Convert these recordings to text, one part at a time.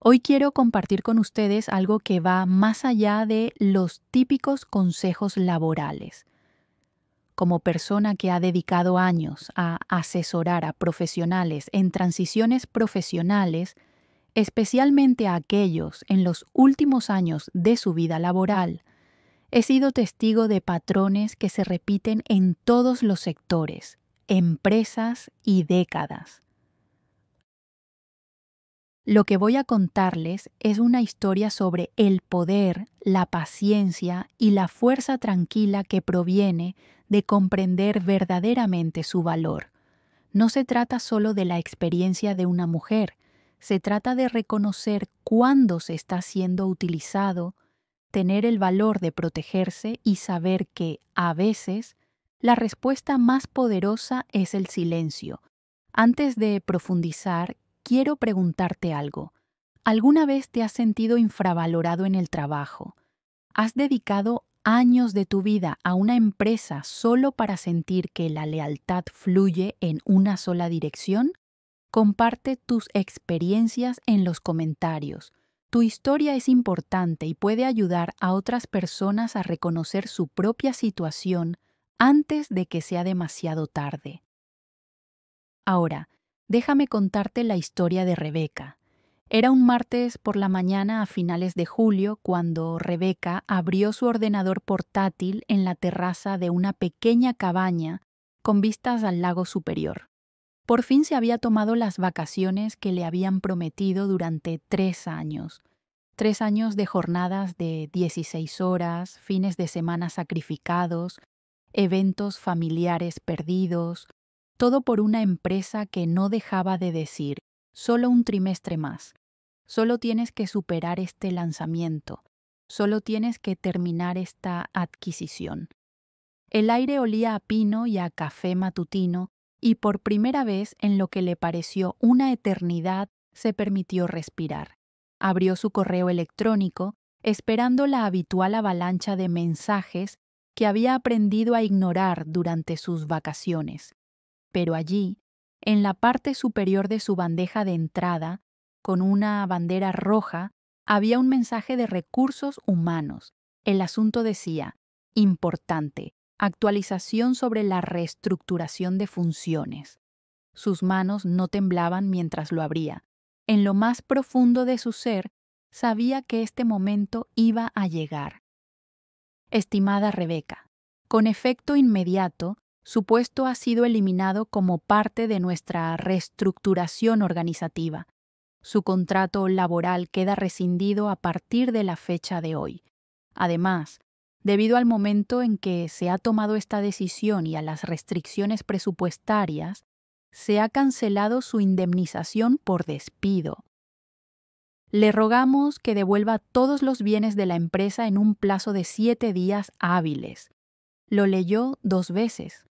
Hoy quiero compartir con ustedes algo que va más allá de los típicos consejos laborales. Como persona que ha dedicado años a asesorar a profesionales en transiciones profesionales, especialmente a aquellos en los últimos años de su vida laboral, he sido testigo de patrones que se repiten en todos los sectores, empresas y décadas. Lo que voy a contarles es una historia sobre el poder, la paciencia y la fuerza tranquila que proviene de comprender verdaderamente su valor. No se trata solo de la experiencia de una mujer, se trata de reconocer cuándo se está siendo utilizado, tener el valor de protegerse y saber que, a veces, la respuesta más poderosa es el silencio. Antes de profundizar, quiero preguntarte algo. ¿Alguna vez te has sentido infravalorado en el trabajo? ¿Has dedicado años de tu vida a una empresa solo para sentir que la lealtad fluye en una sola dirección? Comparte tus experiencias en los comentarios. Tu historia es importante y puede ayudar a otras personas a reconocer su propia situación antes de que sea demasiado tarde. Ahora, déjame contarte la historia de Rebeca. Era un martes por la mañana a finales de julio cuando Rebeca abrió su ordenador portátil en la terraza de una pequeña cabaña con vistas al lago superior. Por fin se había tomado las vacaciones que le habían prometido durante 3 años. 3 años de jornadas de 16 horas, fines de semana sacrificados, eventos familiares perdidos, todo por una empresa que no dejaba de decir, solo un trimestre más, solo tienes que superar este lanzamiento, solo tienes que terminar esta adquisición. El aire olía a pino y a café matutino, y por primera vez en lo que le pareció una eternidad se permitió respirar. Abrió su correo electrónico, esperando la habitual avalancha de mensajes que había aprendido a ignorar durante sus vacaciones. Pero allí, en la parte superior de su bandeja de entrada, con una bandera roja, había un mensaje de recursos humanos. El asunto decía, importante, actualización sobre la reestructuración de funciones. Sus manos no temblaban mientras lo abría. En lo más profundo de su ser, sabía que este momento iba a llegar. Estimada Rebeca, con efecto inmediato, su puesto ha sido eliminado como parte de nuestra reestructuración organizativa. Su contrato laboral queda rescindido a partir de la fecha de hoy. Además, debido al momento en que se ha tomado esta decisión y a las restricciones presupuestarias, se ha cancelado su indemnización por despido. Le rogamos que devuelva todos los bienes de la empresa en un plazo de 7 días hábiles. Lo leyó 2 veces.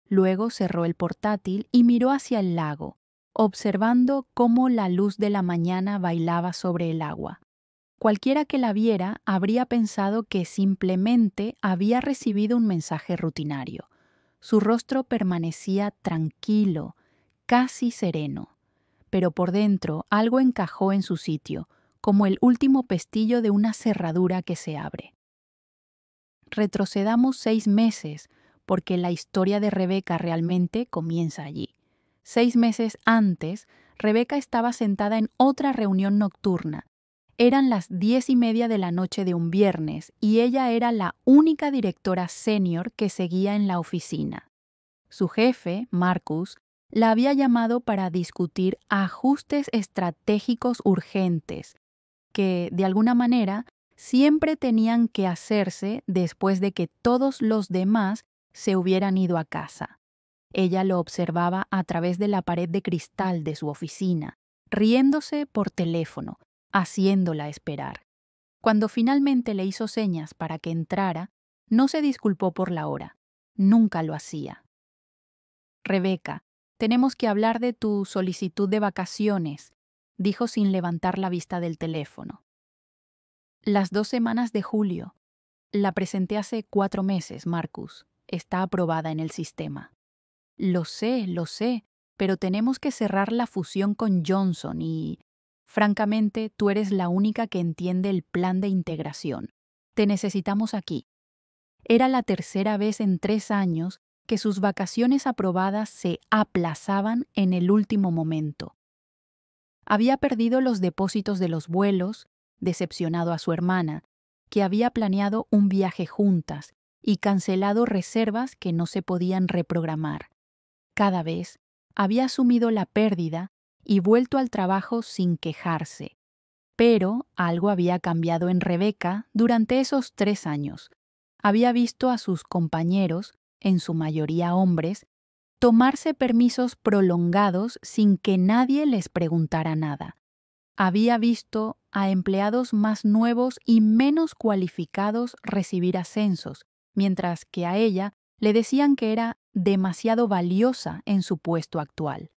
Luego cerró el portátil y miró hacia el lago, observando cómo la luz de la mañana bailaba sobre el agua. Cualquiera que la viera habría pensado que simplemente había recibido un mensaje rutinario. Su rostro permanecía tranquilo, casi sereno, pero por dentro algo encajó en su sitio, como el último pestillo de una cerradura que se abre. Retrocedamos 6 meses, porque la historia de Rebeca realmente comienza allí. 6 meses antes, Rebeca estaba sentada en otra reunión nocturna. Eran las 10:30 de la noche de un viernes y ella era la única directora senior que seguía en la oficina. Su jefe, Marcus, la había llamado para discutir ajustes estratégicos urgentes que, de alguna manera, siempre tenían que hacerse después de que todos los demás se hubieran ido a casa. Ella lo observaba a través de la pared de cristal de su oficina, riéndose por teléfono, haciéndola esperar. Cuando finalmente le hizo señas para que entrara, no se disculpó por la hora. Nunca lo hacía. Rebeca, tenemos que hablar de tu solicitud de vacaciones, dijo sin levantar la vista del teléfono. Las 2 semanas de julio. La presenté hace 4 meses, Marcus. Está aprobada en el sistema. Lo sé, pero tenemos que cerrar la fusión con Johnson y... Francamente, tú eres la única que entiende el plan de integración. Te necesitamos aquí. Era la tercera vez en 3 años que sus vacaciones aprobadas se aplazaban en el último momento. Había perdido los depósitos de los vuelos, decepcionado a su hermana, que había planeado un viaje juntas y cancelado reservas que no se podían reprogramar. Cada vez había asumido la pérdida y vuelto al trabajo sin quejarse. Pero algo había cambiado en Rebeca durante esos 3 años. Había visto a sus compañeros, en su mayoría hombres, tomarse permisos prolongados sin que nadie les preguntara nada. Había visto a empleados más nuevos y menos cualificados recibir ascensos, mientras que a ella le decían que era demasiado valiosa en su puesto actual.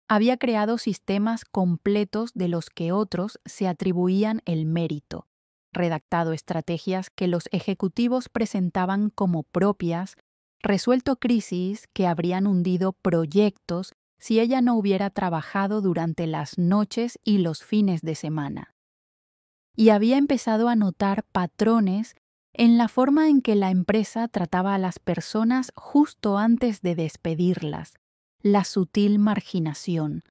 Había creado sistemas completos de los que otros se atribuían el mérito, redactado estrategias que los ejecutivos presentaban como propias, resuelto crisis que habrían hundido proyectos si ella no hubiera trabajado durante las noches y los fines de semana. Y había empezado a notar patrones en la forma en que la empresa trataba a las personas justo antes de despedirlas, la sutil marginación,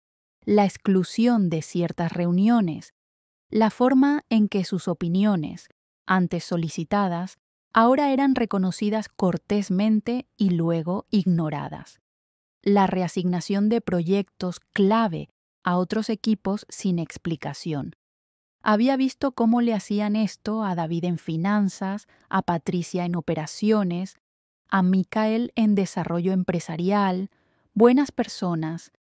la exclusión de ciertas reuniones, la forma en que sus opiniones, antes solicitadas, ahora eran reconocidas cortésmente y luego ignoradas. La reasignación de proyectos clave a otros equipos sin explicación. Había visto cómo le hacían esto a David en finanzas, a Patricia en operaciones, a Michael en desarrollo empresarial, buenas personas,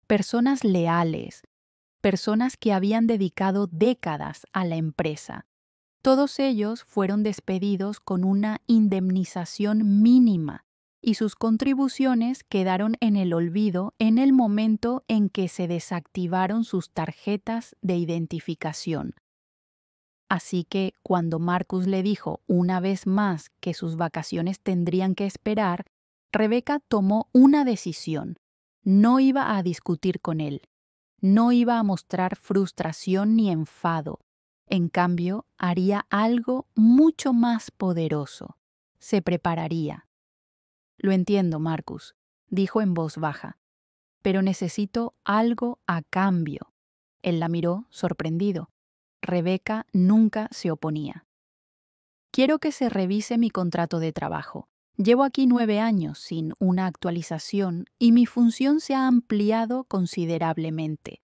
personas leales, personas que habían dedicado décadas a la empresa. Todos ellos fueron despedidos con una indemnización mínima y sus contribuciones quedaron en el olvido en el momento en que se desactivaron sus tarjetas de identificación. Así que cuando Marcus le dijo una vez más que sus vacaciones tendrían que esperar, Rebeca tomó una decisión. No iba a discutir con él. No iba a mostrar frustración ni enfado. En cambio, haría algo mucho más poderoso. Se prepararía. Lo entiendo, Marcus, dijo en voz baja, pero necesito algo a cambio. Él la miró, sorprendido. Rebeca nunca se oponía. Quiero que se revise mi contrato de trabajo. Llevo aquí 9 años sin una actualización y mi función se ha ampliado considerablemente.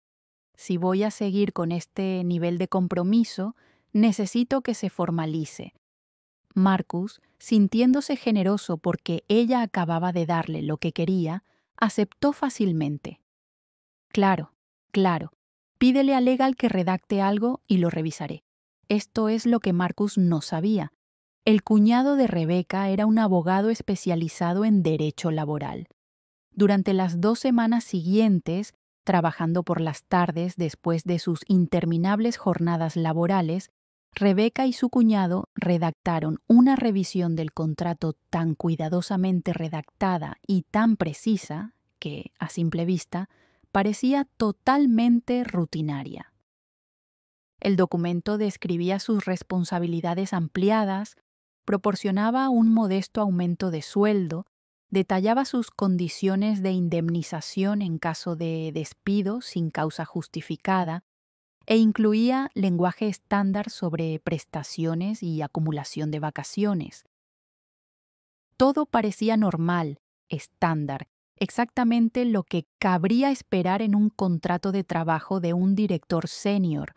Si voy a seguir con este nivel de compromiso, necesito que se formalice. Marcus, sintiéndose generoso porque ella acababa de darle lo que quería, aceptó fácilmente. Claro, claro. Pídele a Legal que redacte algo y lo revisaré. Esto es lo que Marcus no sabía. El cuñado de Rebeca era un abogado especializado en derecho laboral. Durante las 2 semanas siguientes, trabajando por las tardes después de sus interminables jornadas laborales, Rebeca y su cuñado redactaron una revisión del contrato tan cuidadosamente redactada y tan precisa que, a simple vista, parecía totalmente rutinaria. El documento describía sus responsabilidades ampliadas, proporcionaba un modesto aumento de sueldo, detallaba sus condiciones de indemnización en caso de despido sin causa justificada e incluía lenguaje estándar sobre prestaciones y acumulación de vacaciones. Todo parecía normal, estándar, exactamente lo que cabría esperar en un contrato de trabajo de un director senior,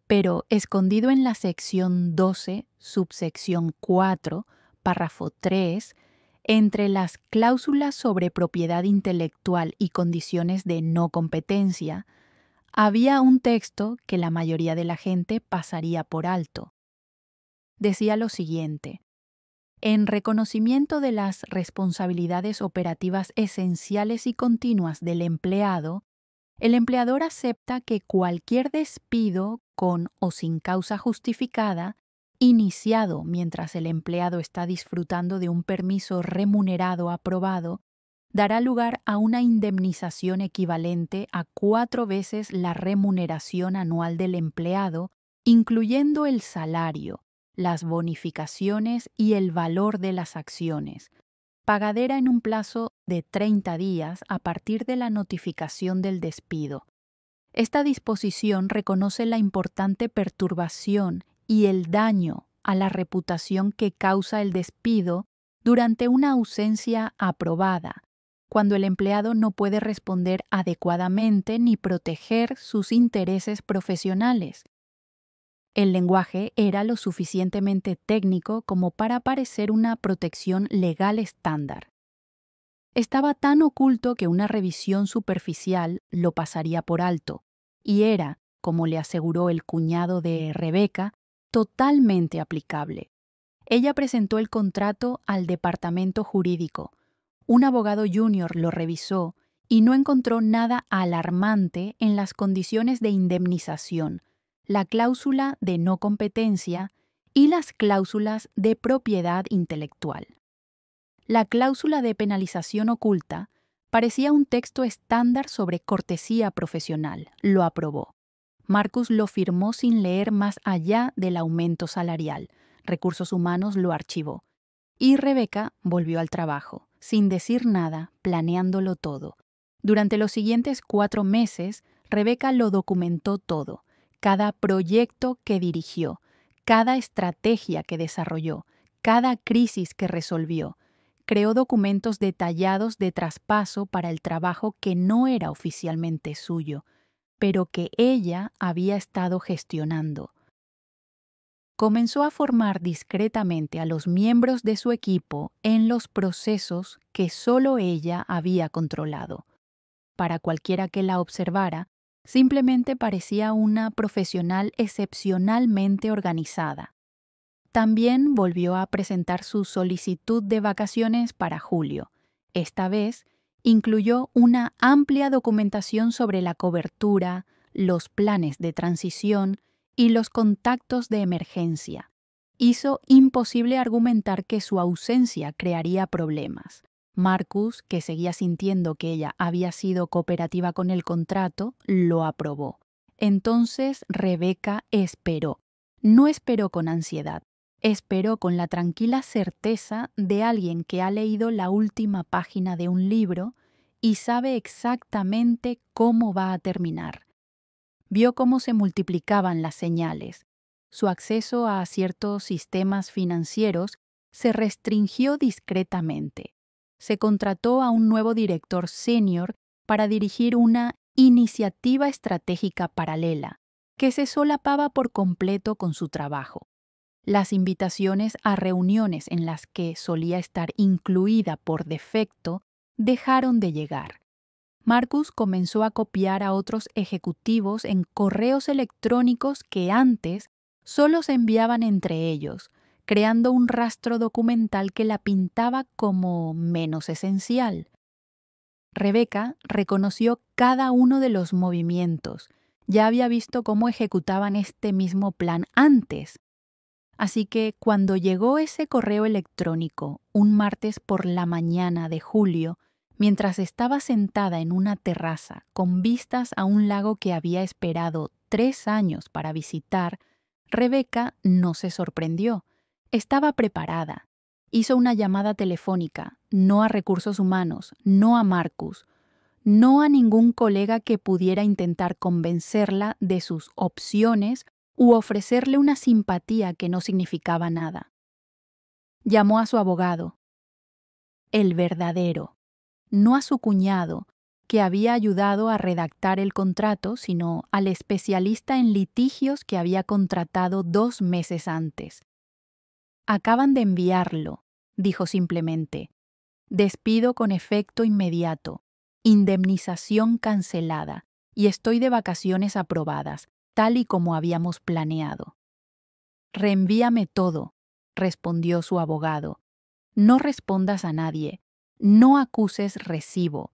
pero escondido en la sección 12, subsección 4, párrafo 3, entre las cláusulas sobre propiedad intelectual y condiciones de no competencia, había un texto que la mayoría de la gente pasaría por alto. Decía lo siguiente: en reconocimiento de las responsabilidades operativas esenciales y continuas del empleado, el empleador acepta que cualquier despido con o sin causa justificada, iniciado mientras el empleado está disfrutando de un permiso remunerado aprobado, dará lugar a una indemnización equivalente a 4 veces la remuneración anual del empleado, incluyendo el salario, las bonificaciones y el valor de las acciones, pagadera en un plazo de 30 días a partir de la notificación del despido. Esta disposición reconoce la importante perturbación y el daño a la reputación que causa el despido durante una ausencia aprobada, cuando el empleado no puede responder adecuadamente ni proteger sus intereses profesionales. El lenguaje era lo suficientemente técnico como para parecer una protección legal estándar. Estaba tan oculto que una revisión superficial lo pasaría por alto, y era, como le aseguró el cuñado de Rebecca, totalmente aplicable. Ella presentó el contrato al departamento jurídico. Un abogado junior lo revisó y no encontró nada alarmante en las condiciones de indemnización, la cláusula de no competencia y las cláusulas de propiedad intelectual. La cláusula de penalización oculta parecía un texto estándar sobre cortesía profesional. Lo aprobó. Marcus lo firmó sin leer más allá del aumento salarial. Recursos Humanos lo archivó. Y Rebecca volvió al trabajo, sin decir nada, planeándolo todo. Durante los siguientes 4 meses, Rebecca lo documentó todo. Cada proyecto que dirigió, cada estrategia que desarrolló, cada crisis que resolvió. Creó documentos detallados de traspaso para el trabajo que no era oficialmente suyo, pero que ella había estado gestionando. Comenzó a formar discretamente a los miembros de su equipo en los procesos que solo ella había controlado. Para cualquiera que la observara, simplemente parecía una profesional excepcionalmente organizada. También volvió a presentar su solicitud de vacaciones para julio. Esta vez incluyó una amplia documentación sobre la cobertura, los planes de transición y los contactos de emergencia. Hizo imposible argumentar que su ausencia crearía problemas. Marcus, que seguía sintiendo que ella había sido cooperativa con el contrato, lo aprobó. Entonces Rebecca esperó. No esperó con ansiedad. Esperó con la tranquila certeza de alguien que ha leído la última página de un libro y sabe exactamente cómo va a terminar. Vio cómo se multiplicaban las señales. Su acceso a ciertos sistemas financieros se restringió discretamente. Se contrató a un nuevo director senior para dirigir una iniciativa estratégica paralela, que se solapaba por completo con su trabajo. Las invitaciones a reuniones en las que solía estar incluida por defecto dejaron de llegar. Marcus comenzó a copiar a otros ejecutivos en correos electrónicos que antes solo se enviaban entre ellos, creando un rastro documental que la pintaba como menos esencial. Rebecca reconoció cada uno de los movimientos. Ya había visto cómo ejecutaban este mismo plan antes. Así que cuando llegó ese correo electrónico un martes por la mañana de julio, mientras estaba sentada en una terraza con vistas a un lago que había esperado 3 años para visitar, Rebecca no se sorprendió. Estaba preparada. Hizo una llamada telefónica, no a Recursos Humanos, no a Marcus, no a ningún colega que pudiera intentar convencerla de sus opciones u ofrecerle una simpatía que no significaba nada. Llamó a su abogado, el verdadero, no a su cuñado, que había ayudado a redactar el contrato, sino al especialista en litigios que había contratado 2 meses antes. Acaban de enviarlo, dijo simplemente. Despido con efecto inmediato, indemnización cancelada, y estoy de vacaciones aprobadas, tal y como habíamos planeado. Reenvíame todo, respondió su abogado. No respondas a nadie, no acuses recibo.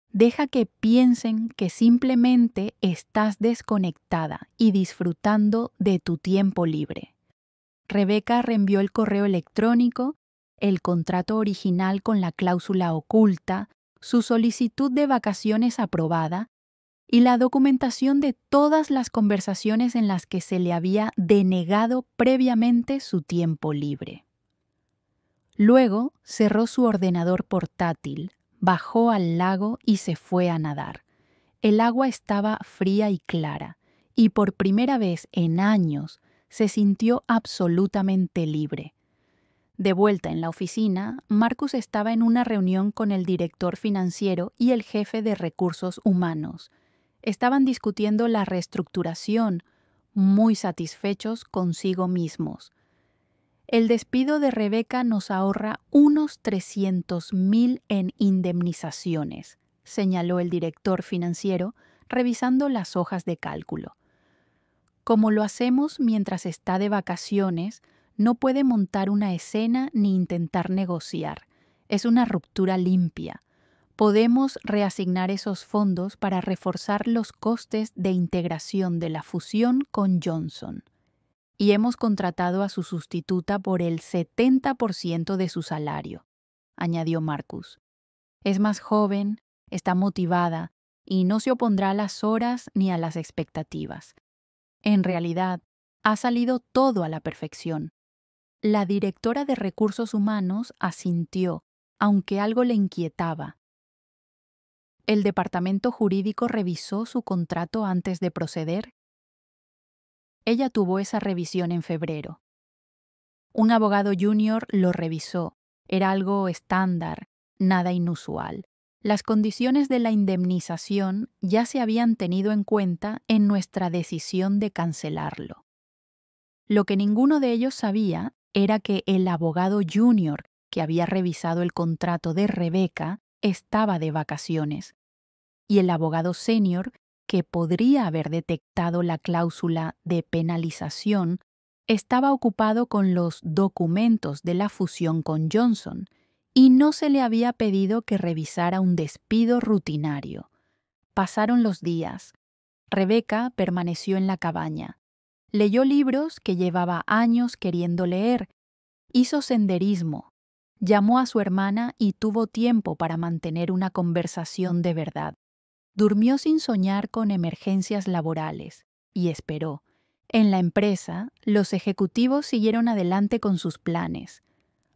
Deja que piensen que simplemente estás desconectada y disfrutando de tu tiempo libre. Rebecca reenvió el correo electrónico, el contrato original con la cláusula oculta, su solicitud de vacaciones aprobada y la documentación de todas las conversaciones en las que se le había denegado previamente su tiempo libre. Luego cerró su ordenador portátil, bajó al lago y se fue a nadar. El agua estaba fría y clara, y por primera vez en años se sintió absolutamente libre. De vuelta en la oficina, Marcus estaba en una reunión con el director financiero y el jefe de recursos humanos. Estaban discutiendo la reestructuración, muy satisfechos consigo mismos. El despido de Rebeca nos ahorra unos 300,000 en indemnizaciones, señaló el director financiero, revisando las hojas de cálculo. Como lo hacemos mientras está de vacaciones, no puede montar una escena ni intentar negociar. Es una ruptura limpia. Podemos reasignar esos fondos para reforzar los costes de integración de la fusión con Johnson. Y hemos contratado a su sustituta por el 70% de su salario, añadió Marcus. Es más joven, está motivada y no se opondrá a las horas ni a las expectativas. En realidad, ha salido todo a la perfección. La directora de recursos humanos asintió, aunque algo le inquietaba. ¿El departamento jurídico revisó su contrato antes de proceder? Ella tuvo esa revisión en febrero. Un abogado junior lo revisó. Era algo estándar, nada inusual. Las condiciones de la indemnización ya se habían tenido en cuenta en nuestra decisión de cancelarlo. Lo que ninguno de ellos sabía era que el abogado junior que había revisado el contrato de Rebeca estaba de vacaciones, y el abogado senior que podría haber detectado la cláusula de penalización estaba ocupado con los documentos de la fusión con Johnson y no se le había pedido que revisara un despido rutinario. Pasaron los días. Rebeca permaneció en la cabaña. Leyó libros que llevaba años queriendo leer. Hizo senderismo. Llamó a su hermana y tuvo tiempo para mantener una conversación de verdad. Durmió sin soñar con emergencias laborales y esperó. En la empresa, los ejecutivos siguieron adelante con sus planes.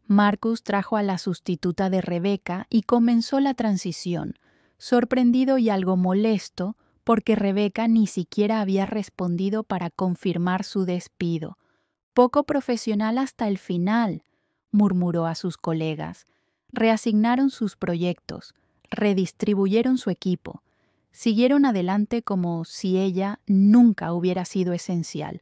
Marcus trajo a la sustituta de Rebeca y comenzó la transición, sorprendido y algo molesto porque Rebeca ni siquiera había respondido para confirmar su despido. Poco profesional hasta el final, murmuró a sus colegas. Reasignaron sus proyectos, redistribuyeron su equipo. Siguieron adelante como si ella nunca hubiera sido esencial,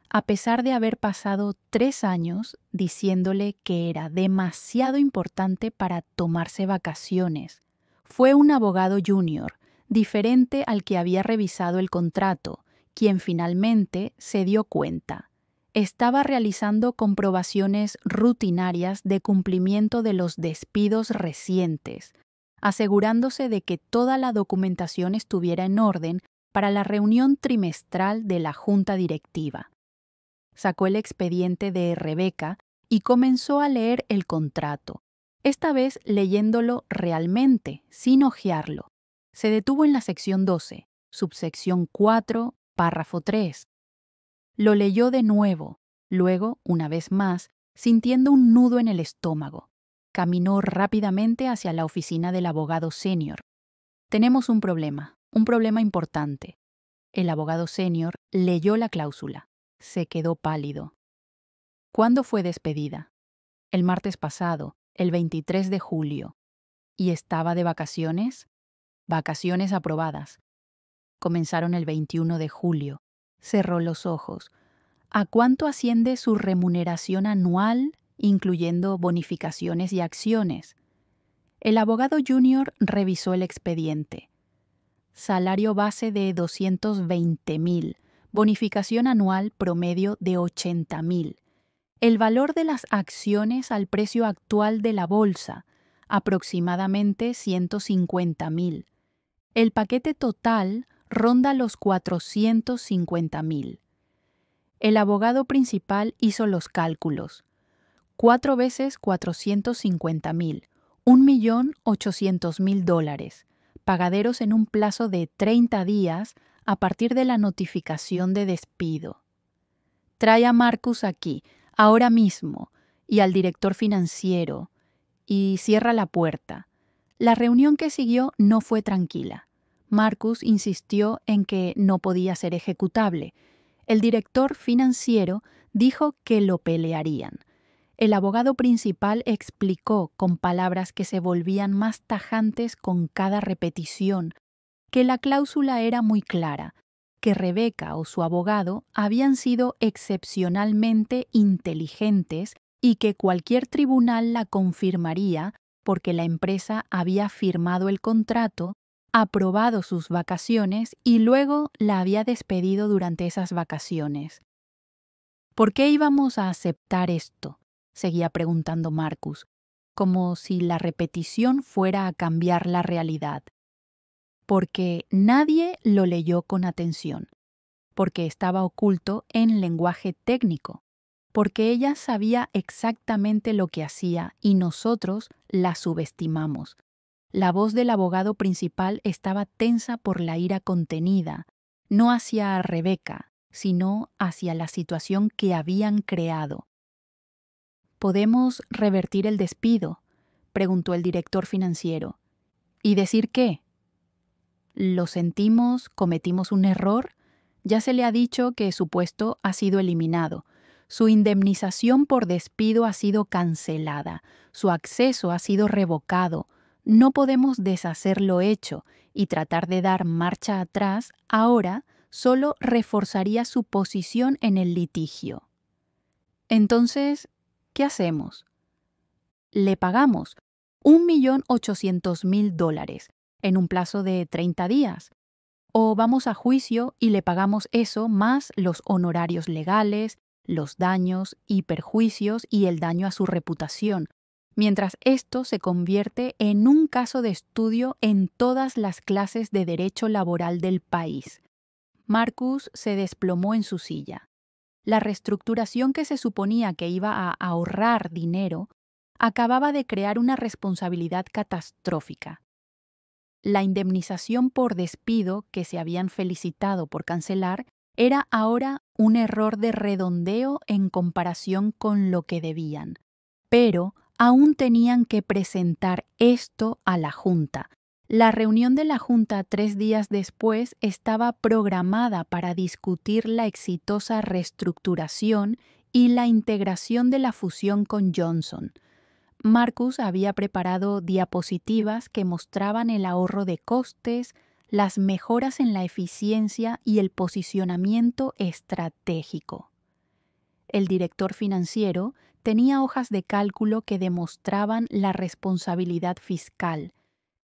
a pesar de haber pasado 3 años diciéndole que era demasiado importante para tomarse vacaciones. Fue un abogado junior, diferente al que había revisado el contrato, quien finalmente se dio cuenta. Estaba realizando comprobaciones rutinarias de cumplimiento de los despidos recientes, asegurándose de que toda la documentación estuviera en orden para la reunión trimestral de la junta directiva. Sacó el expediente de Rebeca y comenzó a leer el contrato, esta vez leyéndolo realmente, sin hojearlo. Se detuvo en la sección 12, subsección 4, párrafo 3. Lo leyó de nuevo, luego, una vez más, sintiendo un nudo en el estómago. Caminó rápidamente hacia la oficina del abogado senior. Tenemos un problema importante. El abogado senior leyó la cláusula. Se quedó pálido. ¿Cuándo fue despedida? El martes pasado, el 23 de julio. ¿Y estaba de vacaciones? Vacaciones aprobadas. Comenzaron el 21 de julio. Cerró los ojos. ¿A cuánto asciende su remuneración anual, incluyendo bonificaciones y acciones? El abogado junior revisó el expediente. Salario base de 220,000, bonificación anual promedio de 80,000. El valor de las acciones al precio actual de la bolsa, aproximadamente 150,000. El paquete total ronda los 450,000. El abogado principal hizo los cálculos. 4 veces 450,000, $1.800.000, pagaderos en un plazo de 30 días a partir de la notificación de despido. Trae a Marcus aquí, ahora mismo, y al director financiero, y cierra la puerta. La reunión que siguió no fue tranquila. Marcus insistió en que no podía ser ejecutable. El director financiero dijo que lo pelearían. El abogado principal explicó con palabras que se volvían más tajantes con cada repetición que la cláusula era muy clara, que Rebecca o su abogado habían sido excepcionalmente inteligentes y que cualquier tribunal la confirmaría porque la empresa había firmado el contrato, aprobado sus vacaciones y luego la había despedido durante esas vacaciones. ¿Por qué íbamos a aceptar esto?, seguía preguntando Marcus, como si la repetición fuera a cambiar la realidad. Porque nadie lo leyó con atención, porque estaba oculto en lenguaje técnico, porque ella sabía exactamente lo que hacía y nosotros la subestimamos. La voz del abogado principal estaba tensa por la ira contenida, no hacia Rebecca, sino hacia la situación que habían creado. ¿Podemos revertir el despido?, preguntó el director financiero. ¿Y decir qué? ¿Lo sentimos, cometimos un error? Ya se le ha dicho que su puesto ha sido eliminado. Su indemnización por despido ha sido cancelada. Su acceso ha sido revocado. No podemos deshacer lo hecho y tratar de dar marcha atrás ahora solo reforzaría su posición en el litigio. Entonces, ¿qué hacemos? Le pagamos $1.800.000 en un plazo de 30 días. O vamos a juicio y le pagamos eso más los honorarios legales, los daños y perjuicios y el daño a su reputación, mientras esto se convierte en un caso de estudio en todas las clases de derecho laboral del país. Marcus se desplomó en su silla. La reestructuración que se suponía que iba a ahorrar dinero acababa de crear una responsabilidad catastrófica. La indemnización por despido que se habían felicitado por cancelar era ahora un error de redondeo en comparación con lo que debían. Pero aún tenían que presentar esto a la Junta. La reunión de la Junta 3 días después estaba programada para discutir la exitosa reestructuración y la integración de la fusión con Johnson. Marcus había preparado diapositivas que mostraban el ahorro de costes, las mejoras en la eficiencia y el posicionamiento estratégico. El director financiero tenía hojas de cálculo que demostraban la responsabilidad fiscal.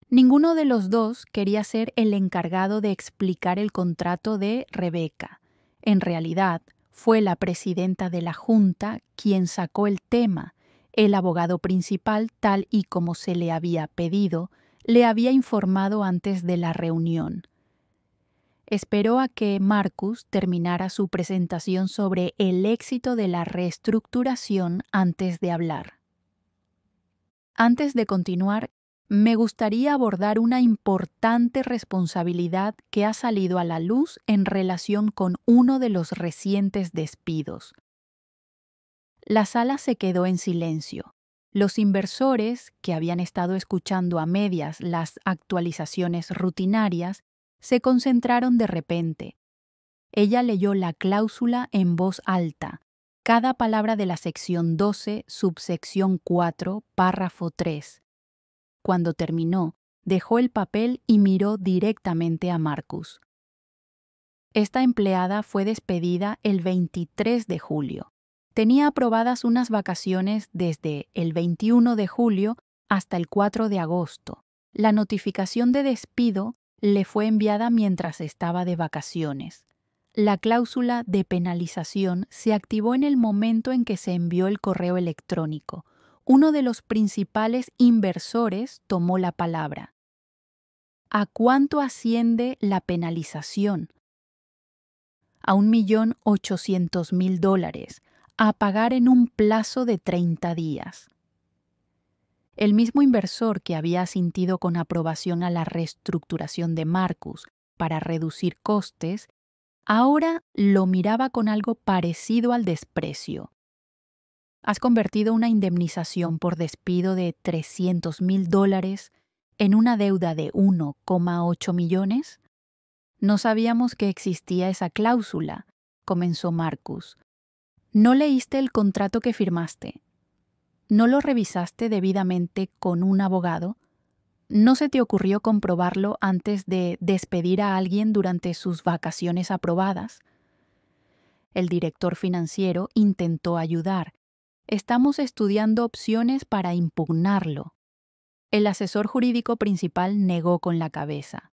Ninguno de los dos quería ser el encargado de explicar el contrato de Rebecca. En realidad, fue la presidenta de la Junta quien sacó el tema. El abogado principal, tal y como se le había pedido, le había informado antes de la reunión. Esperó a que Marcus terminara su presentación sobre el éxito de la reestructuración antes de hablar. Antes de continuar, me gustaría abordar una importante responsabilidad que ha salido a la luz en relación con uno de los recientes despidos. La sala se quedó en silencio. Los inversores, que habían estado escuchando a medias las actualizaciones rutinarias, se concentraron de repente. Ella leyó la cláusula en voz alta, cada palabra de la sección 12, subsección 4, párrafo 3. Cuando terminó, dejó el papel y miró directamente a Marcus. Esta empleada fue despedida el 23 de julio. Tenía aprobadas unas vacaciones desde el 21 de julio hasta el 4 de agosto. La notificación de despido le fue enviada mientras estaba de vacaciones. La cláusula de penalización se activó en el momento en que se envió el correo electrónico. Uno de los principales inversores tomó la palabra. ¿A cuánto asciende la penalización? A $1.800.000, a pagar en un plazo de 30 días. El mismo inversor que había asintido con aprobación a la reestructuración de Marcus para reducir costes, ahora lo miraba con algo parecido al desprecio. Has convertido una indemnización por despido de $300,000 en una deuda de 1,8 millones. No sabíamos que existía esa cláusula, comenzó Marcus. ¿No leíste el contrato que firmaste? ¿No lo revisaste debidamente con un abogado? ¿No se te ocurrió comprobarlo antes de despedir a alguien durante sus vacaciones aprobadas? El director financiero intentó ayudar. Estamos estudiando opciones para impugnarlo. El asesor jurídico principal negó con la cabeza.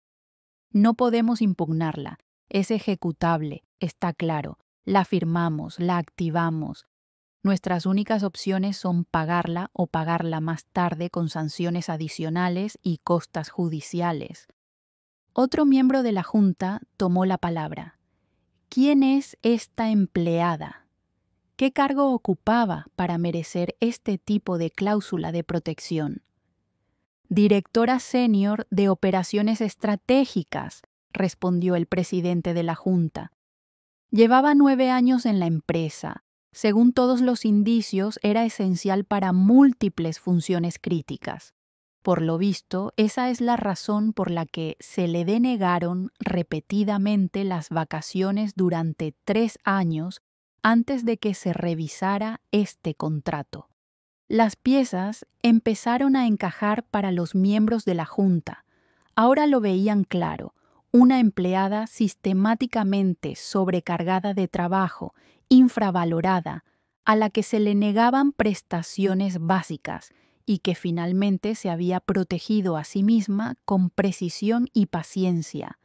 No podemos impugnarla. Es ejecutable, está claro. La firmamos, la activamos. Nuestras únicas opciones son pagarla o pagarla más tarde con sanciones adicionales y costas judiciales. Otro miembro de la Junta tomó la palabra. ¿Quién es esta empleada? ¿Qué cargo ocupaba para merecer este tipo de cláusula de protección? Directora senior de operaciones estratégicas, respondió el presidente de la Junta. Llevaba 9 años en la empresa. Según todos los indicios, era esencial para múltiples funciones críticas. Por lo visto, esa es la razón por la que se le denegaron repetidamente las vacaciones durante 3 años antes de que se revisara este contrato. Las piezas empezaron a encajar para los miembros de la Junta. Ahora lo veían claro. Una empleada sistemáticamente sobrecargada de trabajo, infravalorada, a la que se le negaban prestaciones básicas y que finalmente se había protegido a sí misma con precisión y paciencia.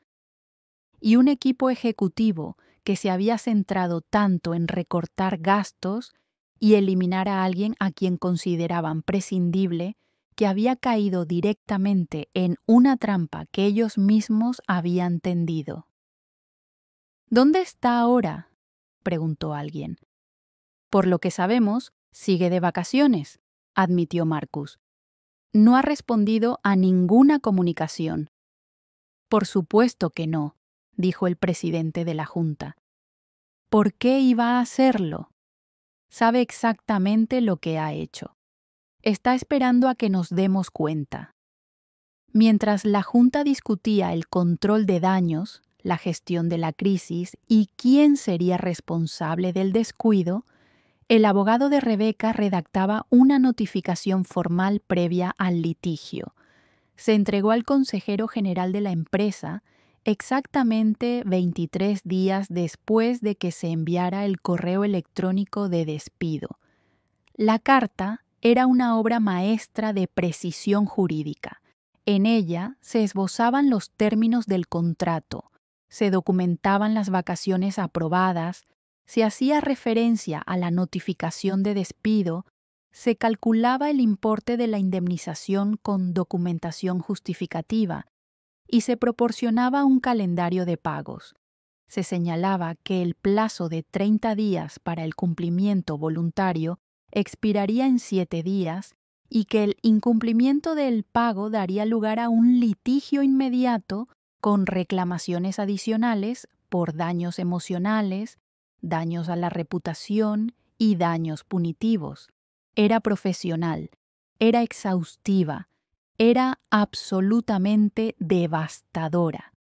Y un equipo ejecutivo que se había centrado tanto en recortar gastos y eliminar a alguien a quien consideraban prescindible, que había caído directamente en una trampa que ellos mismos habían tendido. ¿Dónde está ahora?, preguntó alguien. Por lo que sabemos, sigue de vacaciones, admitió Marcus. No ha respondido a ninguna comunicación. Por supuesto que no, dijo el presidente de la Junta. ¿Por qué iba a hacerlo? Sabe exactamente lo que ha hecho. Está esperando a que nos demos cuenta. Mientras la Junta discutía el control de daños, la gestión de la crisis y quién sería responsable del descuido, el abogado de Rebeca redactaba una notificación formal previa al litigio. Se entregó al consejero general de la empresa exactamente 23 días después de que se enviara el correo electrónico de despido. La carta era una obra maestra de precisión jurídica. En ella se esbozaban los términos del contrato, se documentaban las vacaciones aprobadas, se hacía referencia a la notificación de despido, se calculaba el importe de la indemnización con documentación justificativa y se proporcionaba un calendario de pagos. Se señalaba que el plazo de 30 días para el cumplimiento voluntario expiraría en 7 días y que el incumplimiento del pago daría lugar a un litigio inmediato con reclamaciones adicionales por daños emocionales, daños a la reputación y daños punitivos. Era profesional, era exhaustiva, era absolutamente devastadora.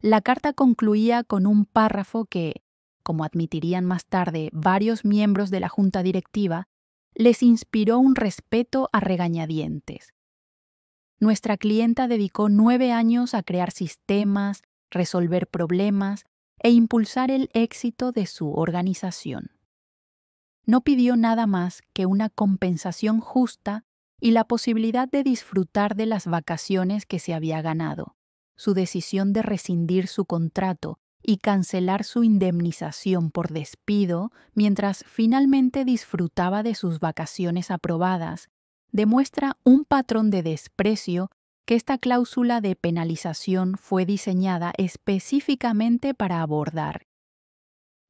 La carta concluía con un párrafo que, como admitirían más tarde varios miembros de la junta directiva, les inspiró un respeto a regañadientes. Nuestra clienta dedicó 9 años a crear sistemas, resolver problemas e impulsar el éxito de su organización. No pidió nada más que una compensación justa y la posibilidad de disfrutar de las vacaciones que se había ganado. Su decisión de rescindir su contrato y cancelar su indemnización por despido mientras finalmente disfrutaba de sus vacaciones aprobadas demuestra un patrón de desprecio que esta cláusula de penalización fue diseñada específicamente para abordar.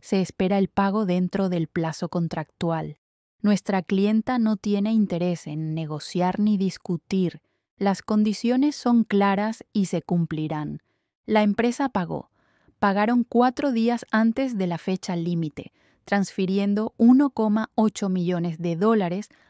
Se espera el pago dentro del plazo contractual. Nuestra clienta no tiene interés en negociar ni discutir. Las condiciones son claras y se cumplirán. La empresa pagó. Pagaron 4 días antes de la fecha límite, transfiriendo $1,8 millones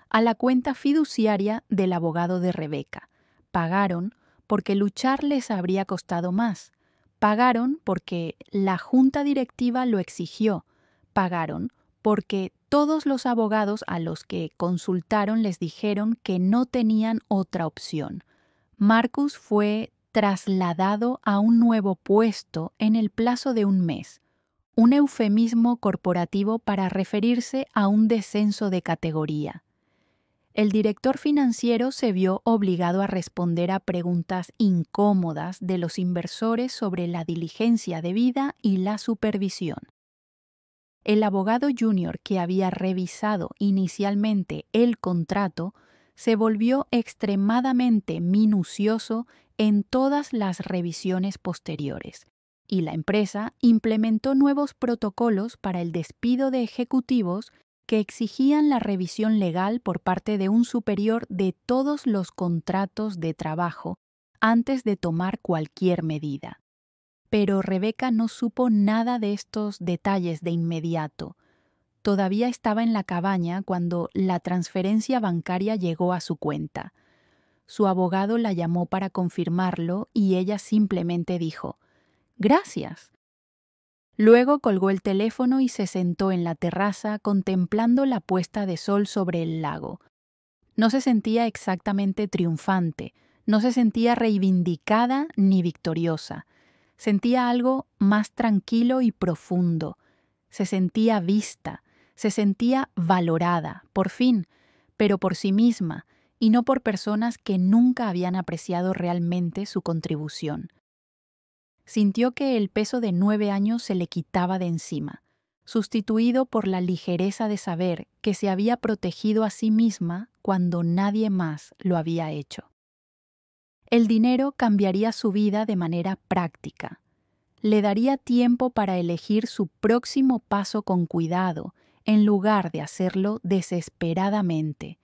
a la cuenta fiduciaria del abogado de Rebeca. Pagaron porque luchar les habría costado más. Pagaron porque la junta directiva lo exigió. Pagaron porque todos los abogados a los que consultaron les dijeron que no tenían otra opción. Marcus fue trasladado a un nuevo puesto en el plazo de un mes, un eufemismo corporativo para referirse a un descenso de categoría. El director financiero se vio obligado a responder a preguntas incómodas de los inversores sobre la diligencia debida y la supervisión. El abogado junior que había revisado inicialmente el contrato se volvió extremadamente minucioso en todas las revisiones posteriores, y la empresa implementó nuevos protocolos para el despido de ejecutivos que exigían la revisión legal por parte de un superior de todos los contratos de trabajo antes de tomar cualquier medida. Pero Rebeca no supo nada de estos detalles de inmediato. Todavía estaba en la cabaña cuando la transferencia bancaria llegó a su cuenta. Su abogado la llamó para confirmarlo y ella simplemente dijo: «Gracias». Luego colgó el teléfono y se sentó en la terraza contemplando la puesta de sol sobre el lago. No se sentía exactamente triunfante, no se sentía reivindicada ni victoriosa. Sentía algo más tranquilo y profundo. Se sentía vista, se sentía valorada, por fin, pero por sí misma y no por personas que nunca habían apreciado realmente su contribución. Sintió que el peso de 9 años se le quitaba de encima, sustituido por la ligereza de saber que se había protegido a sí misma cuando nadie más lo había hecho. El dinero cambiaría su vida de manera práctica. Le daría tiempo para elegir su próximo paso con cuidado, en lugar de hacerlo desesperadamente.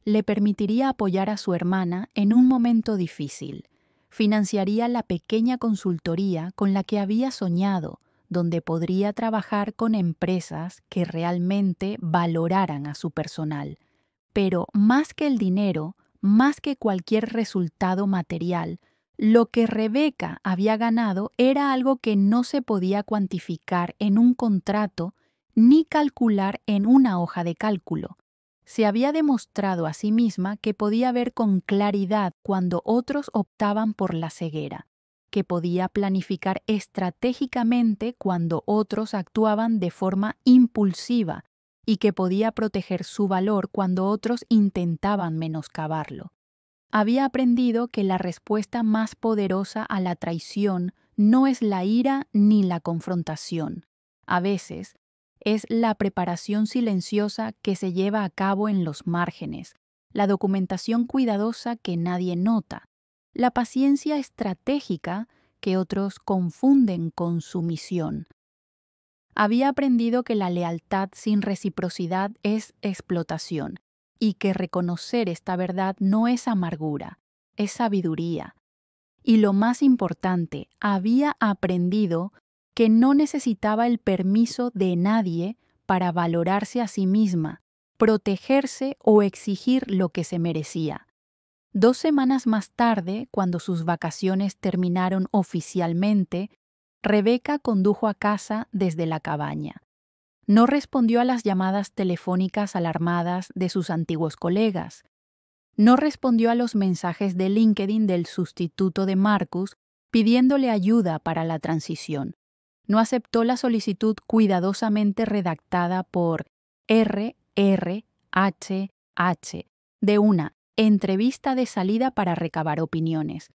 Le permitiría apoyar a su hermana en un momento difícil. Financiaría la pequeña consultoría con la que había soñado, donde podría trabajar con empresas que realmente valoraran a su personal. Pero más que el dinero, más que cualquier resultado material, lo que Rebeca había ganado era algo que no se podía cuantificar en un contrato ni calcular en una hoja de cálculo. Se había demostrado a sí misma que podía ver con claridad cuando otros optaban por la ceguera, que podía planificar estratégicamente cuando otros actuaban de forma impulsiva y que podía proteger su valor cuando otros intentaban menoscabarlo. Había aprendido que la respuesta más poderosa a la traición no es la ira ni la confrontación. A veces, es la preparación silenciosa que se lleva a cabo en los márgenes, la documentación cuidadosa que nadie nota, la paciencia estratégica que otros confunden con sumisión. Había aprendido que la lealtad sin reciprocidad es explotación y que reconocer esta verdad no es amargura, es sabiduría. Y lo más importante, había aprendido que no necesitaba el permiso de nadie para valorarse a sí misma, protegerse o exigir lo que se merecía. 2 semanas más tarde, cuando sus vacaciones terminaron oficialmente, Rebeca condujo a casa desde la cabaña. No respondió a las llamadas telefónicas alarmadas de sus antiguos colegas. No respondió a los mensajes de LinkedIn del sustituto de Marcus pidiéndole ayuda para la transición. No aceptó la solicitud cuidadosamente redactada por RRHH de una entrevista de salida para recabar opiniones.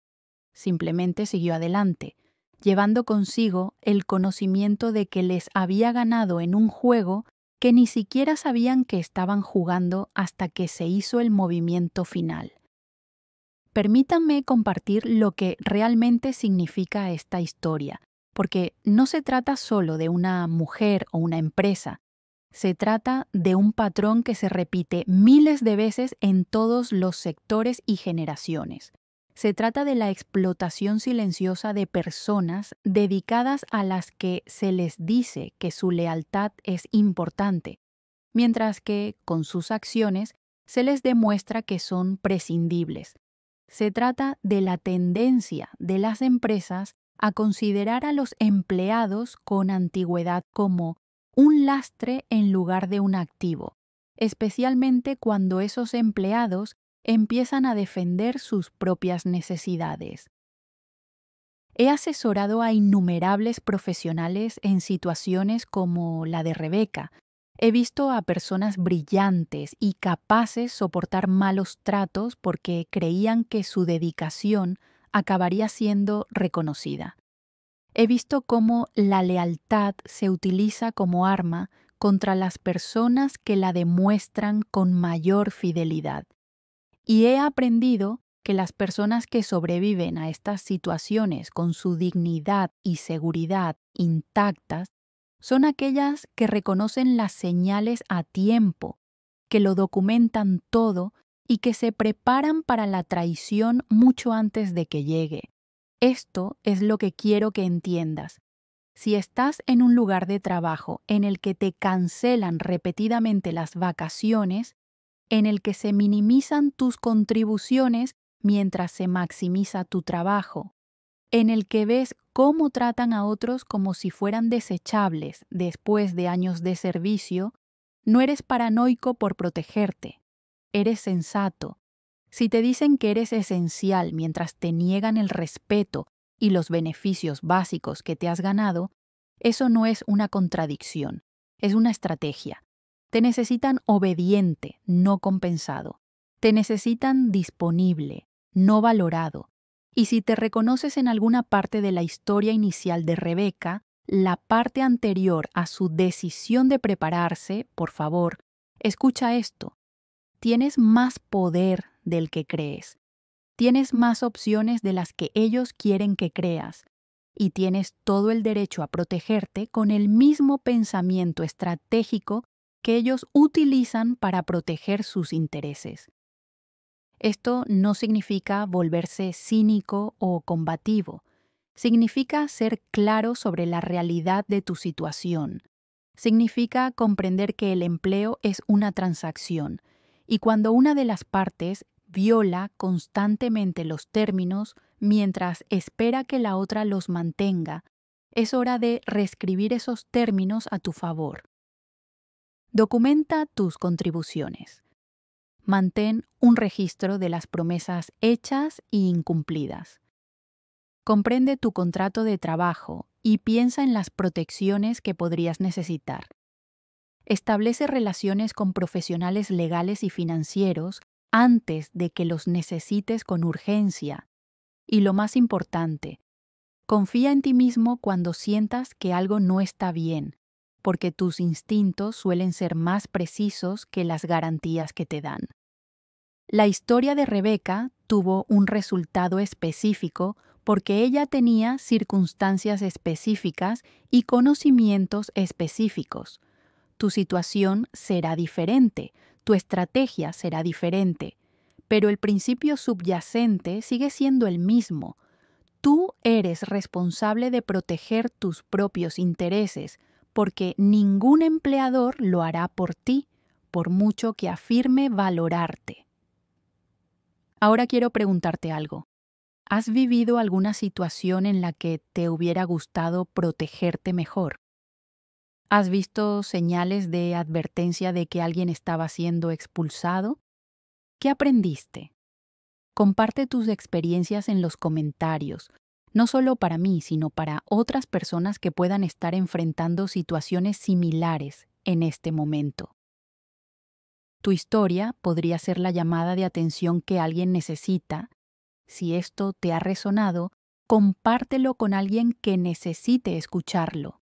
Simplemente siguió adelante, llevando consigo el conocimiento de que les había ganado en un juego que ni siquiera sabían que estaban jugando hasta que se hizo el movimiento final. Permítanme compartir lo que realmente significa esta historia, porque no se trata solo de una mujer o una empresa, Se trata de un patrón que se repite miles de veces en todos los sectores y generaciones. Se trata de la explotación silenciosa de personas dedicadas a las que se les dice que su lealtad es importante, mientras que, con sus acciones, se les demuestra que son prescindibles. Se trata de la tendencia de las empresas a considerar a los empleados con antigüedad como un lastre en lugar de un activo, especialmente cuando esos empleados empiezan a defender sus propias necesidades. He asesorado a innumerables profesionales en situaciones como la de Rebeca. He visto a personas brillantes y capaces soportar malos tratos porque creían que su dedicación acabaría siendo reconocida. He visto cómo la lealtad se utiliza como arma contra las personas que la demuestran con mayor fidelidad. Y he aprendido que las personas que sobreviven a estas situaciones con su dignidad y seguridad intactas son aquellas que reconocen las señales a tiempo, que lo documentan todo y que se preparan para la traición mucho antes de que llegue. Esto es lo que quiero que entiendas. Si estás en un lugar de trabajo en el que te cancelan repetidamente las vacaciones, en el que se minimizan tus contribuciones mientras se maximiza tu trabajo, en el que ves cómo tratan a otros como si fueran desechables después de años de servicio, no eres paranoico por protegerte, eres sensato. Si te dicen que eres esencial mientras te niegan el respeto y los beneficios básicos que te has ganado, eso no es una contradicción, es una estrategia. Te necesitan obediente, no compensado. Te necesitan disponible, no valorado. Y si te reconoces en alguna parte de la historia inicial de Rebeca, la parte anterior a su decisión de prepararse, por favor, escucha esto. Tienes más poder del que crees. Tienes más opciones de las que ellos quieren que creas. Y tienes todo el derecho a protegerte con el mismo pensamiento estratégico que ellos utilizan para proteger sus intereses. Esto no significa volverse cínico o combativo. Significa ser claro sobre la realidad de tu situación. Significa comprender que el empleo es una transacción y cuando una de las partes viola constantemente los términos mientras espera que la otra los mantenga, es hora de reescribir esos términos a tu favor. Documenta tus contribuciones. Mantén un registro de las promesas hechas e incumplidas. Comprende tu contrato de trabajo y piensa en las protecciones que podrías necesitar. Establece relaciones con profesionales legales y financieros antes de que los necesites con urgencia. Y lo más importante, confía en ti mismo cuando sientas que algo no está bien, porque tus instintos suelen ser más precisos que las garantías que te dan. La historia de Rebeca tuvo un resultado específico porque ella tenía circunstancias específicas y conocimientos específicos. Tu situación será diferente, tu estrategia será diferente, pero el principio subyacente sigue siendo el mismo. Tú eres responsable de proteger tus propios intereses, porque ningún empleador lo hará por ti, por mucho que afirme valorarte. Ahora quiero preguntarte algo. ¿Has vivido alguna situación en la que te hubiera gustado protegerte mejor? ¿Has visto señales de advertencia de que alguien estaba siendo expulsado? ¿Qué aprendiste? Comparte tus experiencias en los comentarios, no solo para mí, sino para otras personas que puedan estar enfrentando situaciones similares en este momento. Tu historia podría ser la llamada de atención que alguien necesita. Si esto te ha resonado, compártelo con alguien que necesite escucharlo.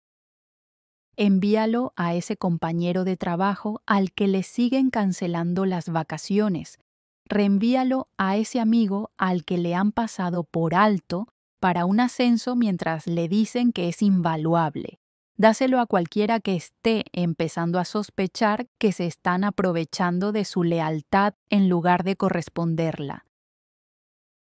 Envíalo a ese compañero de trabajo al que le siguen cancelando las vacaciones. Reenvíalo a ese amigo al que le han pasado por alto para un ascenso mientras le dicen que es invaluable. Dáselo a cualquiera que esté empezando a sospechar que se están aprovechando de su lealtad en lugar de corresponderla.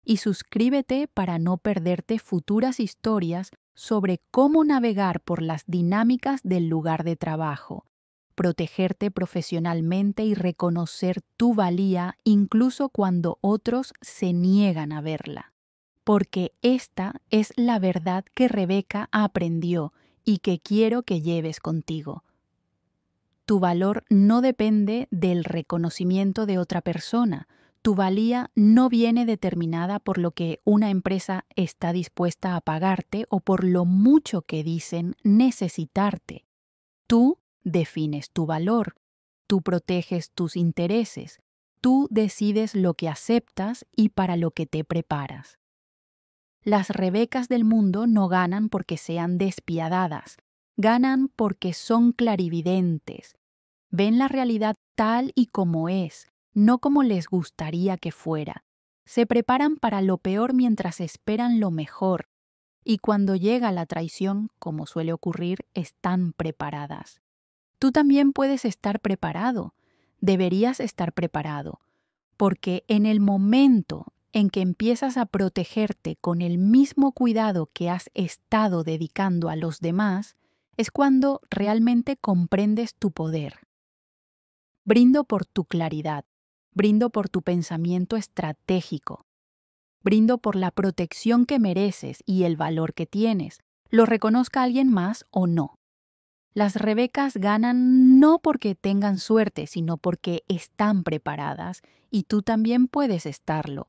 Y suscríbete para no perderte futuras historias sobre cómo navegar por las dinámicas del lugar de trabajo, protegerte profesionalmente y reconocer tu valía incluso cuando otros se niegan a verla. Porque esta es la verdad que Rebeca aprendió y que quiero que lleves contigo. Tu valor no depende del reconocimiento de otra persona. Tu valía no viene determinada por lo que una empresa está dispuesta a pagarte o por lo mucho que dicen necesitarte. Tú defines tu valor, tú proteges tus intereses, tú decides lo que aceptas y para lo que te preparas. Las Rebecas del mundo no ganan porque sean despiadadas, ganan porque son clarividentes. Ven la realidad tal y como es, no como les gustaría que fuera. Se preparan para lo peor mientras esperan lo mejor, y cuando llega la traición, como suele ocurrir, están preparadas. Tú también puedes estar preparado, deberías estar preparado, porque en el momento en que empiezas a protegerte con el mismo cuidado que has estado dedicando a los demás, es cuando realmente comprendes tu poder. Brindo por tu claridad, brindo por tu pensamiento estratégico, brindo por la protección que mereces y el valor que tienes, lo reconozca alguien más o no. Las Rebecas ganan no porque tengan suerte, sino porque están preparadas y tú también puedes estarlo.